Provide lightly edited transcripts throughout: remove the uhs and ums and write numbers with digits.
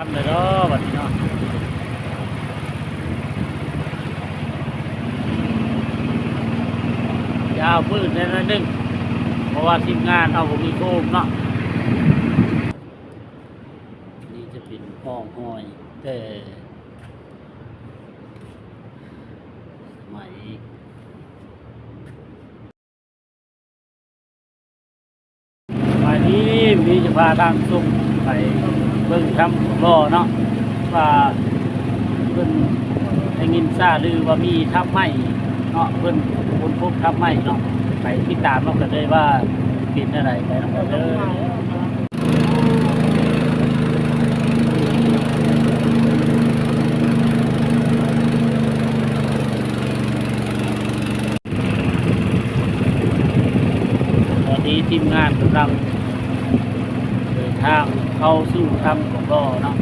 ำเลยเนาะบัดนี้เนาะยาวพื้นนั่นนึงเพราะว่าทีมงานเอาผมมีโคมเนาะนี่จะเป็นห้องห้อยแต่สมัยนี้มีจะพาทางส่งไปเบิ่งทำบ่อเนาะว่าเพิ่นได้ยินซาลือว่ามีทับไม้เนาะเพิ่นคนพบทับไม้เนาะไปติดตามเรากันเลยว่าเป็นอะไรไปนำกันเลยตอนนี้ทีมงานกำลังทางเข้าสู่ถ้ำของบ่อเนาะ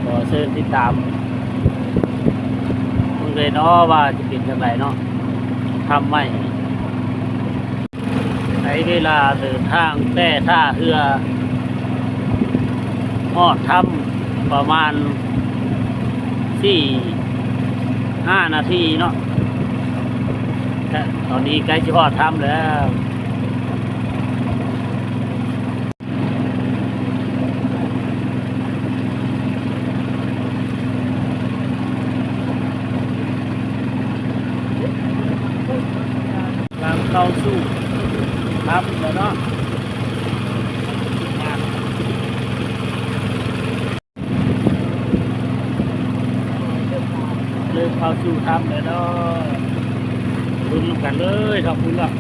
ก็เชิญติดตามเลยเนาะว่าจะเป็นอย่างไรเนาะทำไม่ใช้เวลาเดินทางแต่ท่าเรือหอดถ้ำประมาณ4-5 นาทีเนาะตอนนี้ใกล้จะหอดถ้ำแล้วเข้าสู่ถ้ำแล้วเนาะเริ่มเข้าสู่ถ้ำแล้วเนาะลุ้นกันเลยขอบคุณครับ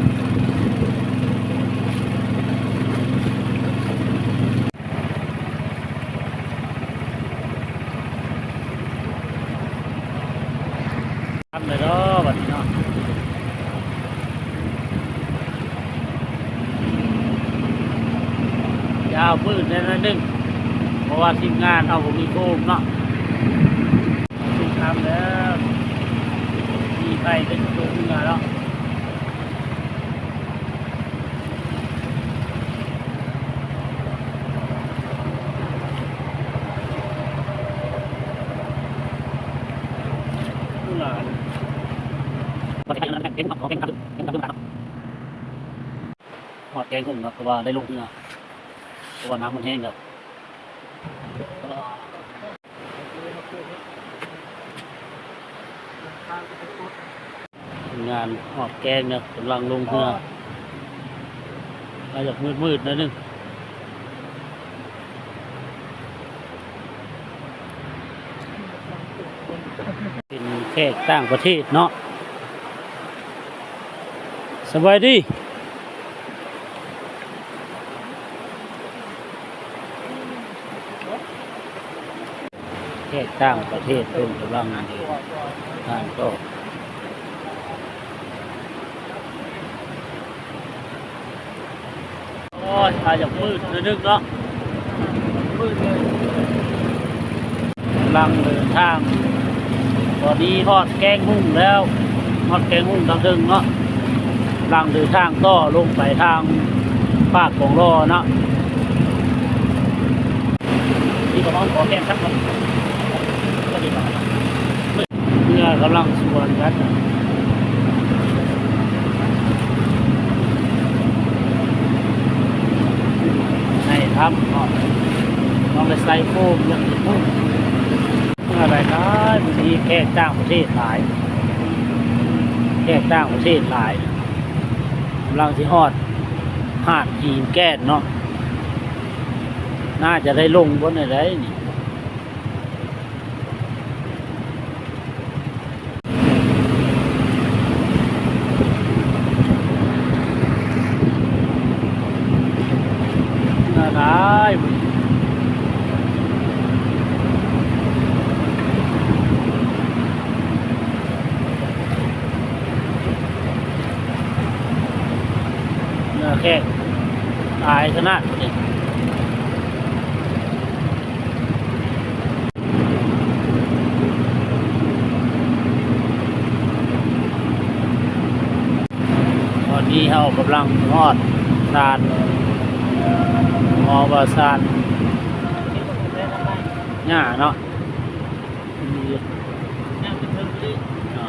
ถ้ำเลยเนาะบัดนี้เนาะยาวพื้นนั่นนึงเพราะว่าทีมงานเอาผมมีโคมเนาะถึงทำแล้วมีไปเป็นตัวขึ้นมาแล้วขึ้นมาพอแกงแล้วแกงของแกงทำแกงทำขึ้นมาพอแกงกุ้งเนาะเพราะว่าได้ลงเนื้อเพราะว่าน้ำมันแห้งครับงานหอบแกงเนี่ยกำลังลงเรือมาจากมืดๆนิดนึงเป็นแขกต่างประเทศเนาะสบายดีแขกต่างประเทศเพิ่มกำลังทางก็โอ้ยมาจากมืดนึกเนาะมืดเลยกำลังเดินทางตอนนี้ทอดแกงหุ่งแล้วทอดแกงหุ่งทางถึงเนาะกำลังเดินทางต่อลงไปทางภาคของรอเนาะนี่ก็ต้องขอแกงสักคนก็ดีกว่าเมื่อกำลังสวนกันทำลองไปใส่โฟมอย่างนี้พุ่งอะไรนะบางทีแขกต่างประเทศหลายแขกต่างประเทศหลายกำลังที่ฮอดหาดหินแก้นเนาะน่าจะได้ลงบนอะไรนี่แค่ตายขนาดนี้ตอนนี้เรากำลังทอดทาน หอวาซานหญ้าเนาะมีอ่า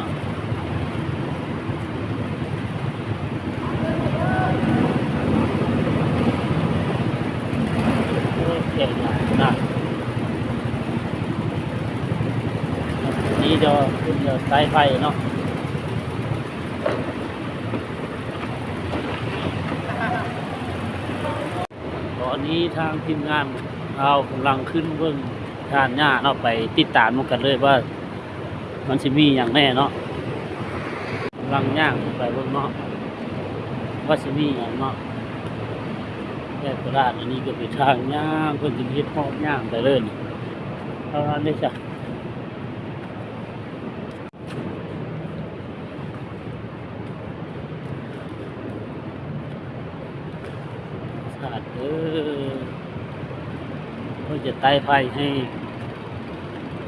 เก่งนะนี่จะคุณจะสายไฟเนาะตอนนี้ทางทีมงานเรากำลังขึ้นเบื้องทานหญ้าเนาะไปติดตามกันเลยว่ามันสิมีอย่างแน่เนาะกำลังย่างไปเบื้องเนาะว่าสิมีอย่างเนาะแค่กระดาษอันนี้ก็เป็นทางย่างเพื่อนจะยึดห้องย่างไปเลยนี่เท่านั้นได้จ้ะสาดเพื่อจะไต่ไฟใ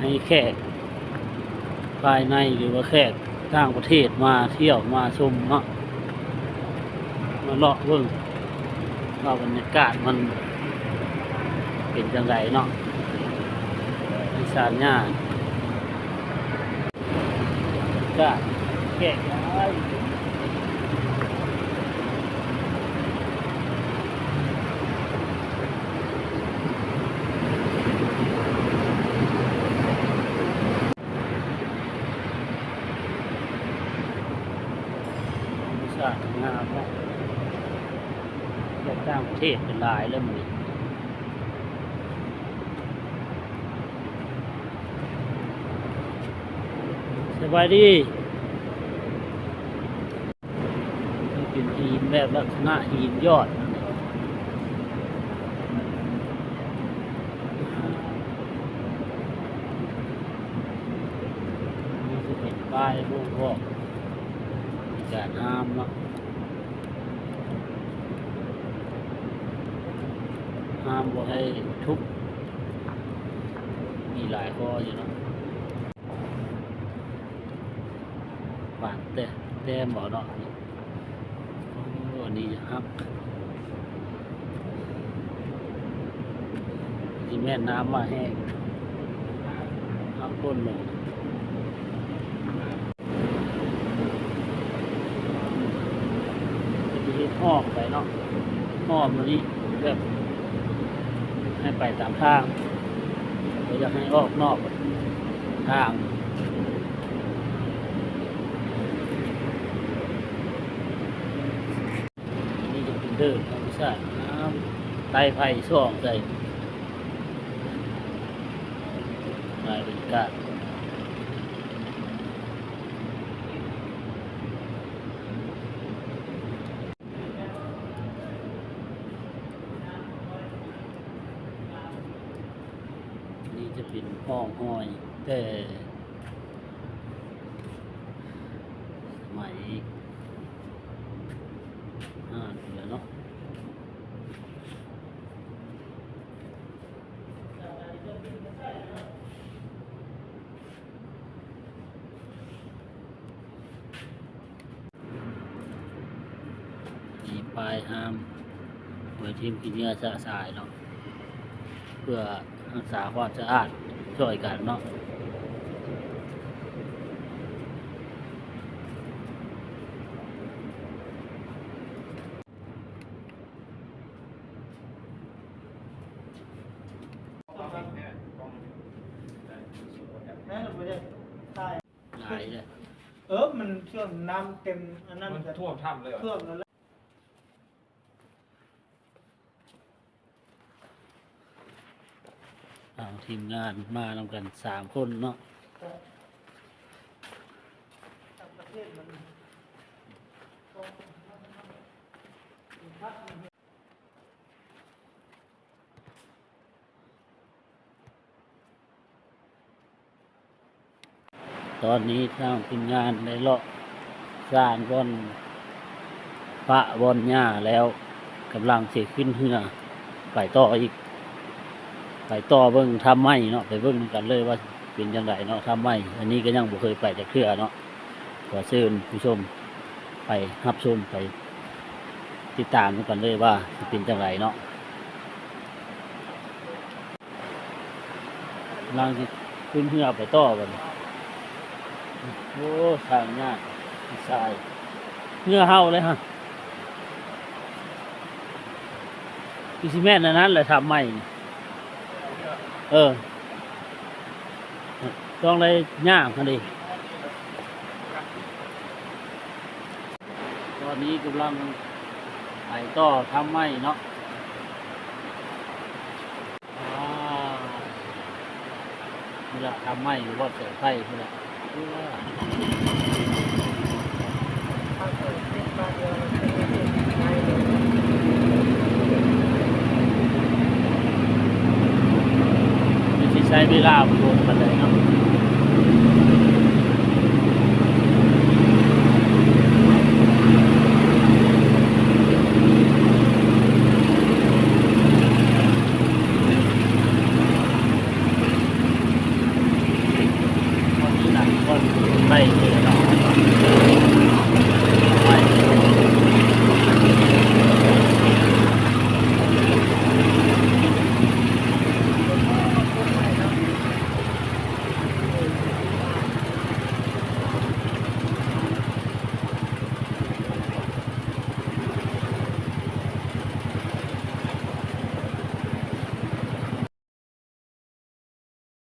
ห้แขกภายในหรือว่าแขกต่างประเทศมาเที่ยวมาชมเนาะมาเลาะเบิ่งว่าบรรยากาศมันเป็นจังไรเนาะอีสานย่าก็แขกได้อีสานงามเนาะจากต่างประเทศเป็นหลายแล้วมันสบายดีนี่เป็นหินแบบลักษณะหินยอดนี่จะเป็นป้ายบ่งบอกการห้ามเนาะห้ามบ่ให้ทุบมีหลายข้ออยู่เนาะหวานแต่หมอเนาะโอ้นี่ครับที่แม่น้ำมาแห้งน้ำก้นลงจะมีห้อมไปเนาะห้อมมันนี้แบบให้ไปตามทางเราอยากให้ออกนอกทางนี่จะเป็นเดินธรรมชาติน้ำไต่ไผ่ช่องใจบรรยากาศนี่จะเป็นห้องห้อยแต่สมัยเดี๋ยวเนาะมีปลายห้ามไว้ทีมกินเนื้อสะอาดเนาะเพื่อรักษาความสะอาดช่วยกันเนาะหลายเลย มันช่วงน้ำเต็มอันนั้น มัน จะ ท่วมถ้ำเลยเหรอ ท่วมแล้วแหละ ทีมงานมานำกัน3 คนเนาะ ต่างประเทศมัน ตอนนี้ทางทีมงานได้เลาะสร้างบอนพระบอนหญ้าแล้วกำลังเสกขึ้นเหือไปต่ออีกไปต่อเบิ่งทำไม้เนาะไปเบิ่งกันเลยว่าเป็นยังไงเนาะทำไม้อันนี้ก็ยังบ่เคยไปจากเทื่อเนาะขอเชิญผู้ชมไปรับชมไปติดตามกันเลยว่าจะเป็นจังไรเนาะ กำลังสิขึ้นเหือไปต่อบัดนี้โอ้ทางยากทรายเหือเฮาเลยฮะพี่ซิแม่นอันนั้นแหละทำใหม่นี่ต้องเลยยากกันดิตอนนี้กำลังไปต่อทำใหม่เนาะนี่ละทำใหม่หรือว่าเสือไฟนี่ละ ถ้าเกิดเป็นบางเดียวมันเป็นไงเลย มีที่ใช้เวลาโดนกันเลยเนาะคนที่หนักคนไปเลย